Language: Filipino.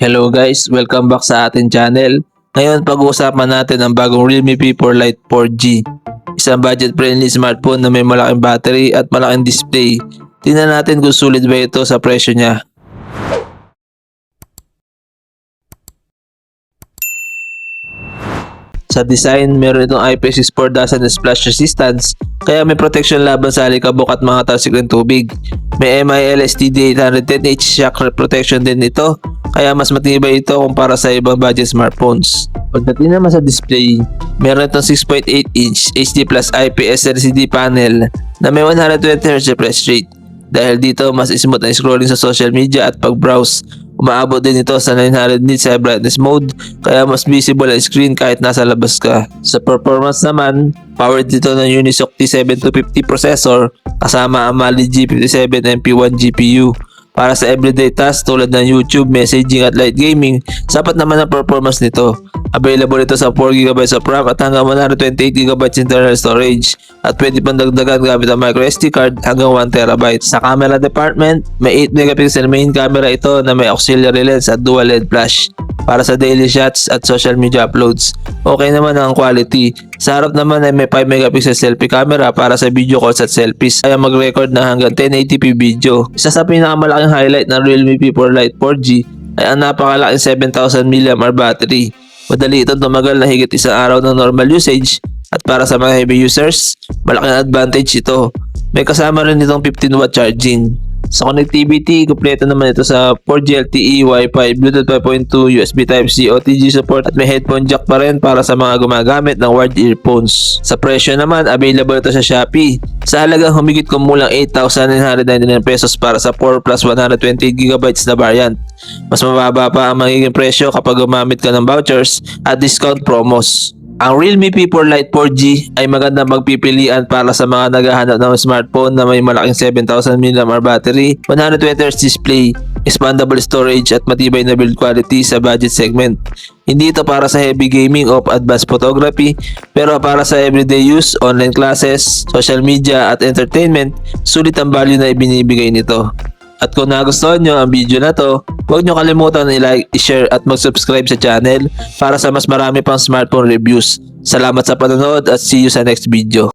Hello guys, welcome back sa ating channel. Ngayon pag-uusapan natin ang bagong Realme P4 Lite 4G. Isang budget-friendly smartphone na may malaking battery at malaking display. Tingnan natin kung sulit ba ito sa presyo niya. Sa design, meron itong IP64 splash resistance, kaya may protection laban sa alikabok at mga talsik ng tubig. May MILSTD 810H shock protection din ito, kaya mas matibay ito kumpara sa ibang budget smartphones. Pagdating naman sa display, meron itong 6.8-inch HD Plus IPS LCD panel na may 120Hz refresh rate. Dahil dito, mas smooth ang scrolling sa social media at pag-browse. Umaabot din ito sa 900 nits sa brightness mode, kaya mas visible ang screen kahit nasa labas ka. Sa performance naman, powered dito ng Unisoc T7250 processor kasama ang Mali G57 MP1 GPU. Para sa everyday tasks tulad ng YouTube, messaging at light gaming, sapat naman ang performance nito. Available ito sa 4GB of RAM at hanggang 128GB internal storage, at pwede pang dagdagan gamit ang microSD card hanggang 1TB. Sa camera department, may 8MP main camera ito na may auxiliary lens at dual LED flash para sa daily shots at social media uploads. Okay naman ang quality. Sa harap naman ay may 5MP selfie camera para sa video calls at selfies, kaya mag-record na hanggang 1080p video. Isa sa pinakamalaking highlight ng Realme P4 Lite 4G ay ang napakalaking 7000 mAh battery. Madali itong tumagal na higit isang araw ng normal usage, at para sa mga heavy users, malaking advantage ito. May kasama rin itong 15W charging. Sa connectivity, kumpleto naman ito sa 4G LTE, Wi-Fi, Bluetooth 5.2, USB Type-C, OTG support, at may headphone jack pa rin para sa mga gumagamit ng wired earphones. Sa presyo naman, available ito sa Shopee sa halagang humigit kumulang 8,999 pesos para sa 4 plus 128GB na variant. Mas mababa pa ang magiging presyo kapag gumamit ka ng vouchers at discount promos. Ang Realme P4 Lite 4G ay magandang pagpipilian para sa mga naghahanap ng smartphone na may malaking 7000 mAh battery, 120Hz display, expandable storage at matibay na build quality sa budget segment. Hindi ito para sa heavy gaming o advanced photography, pero para sa everyday use, online classes, social media at entertainment, sulit ang value na ibinibigay nito. At kung nagustuhan nyo ang video na to, huwag nyo kalimutan i-like, i-share at mag-subscribe sa channel para sa mas marami pang smartphone reviews. Salamat sa panonood at see you sa next video.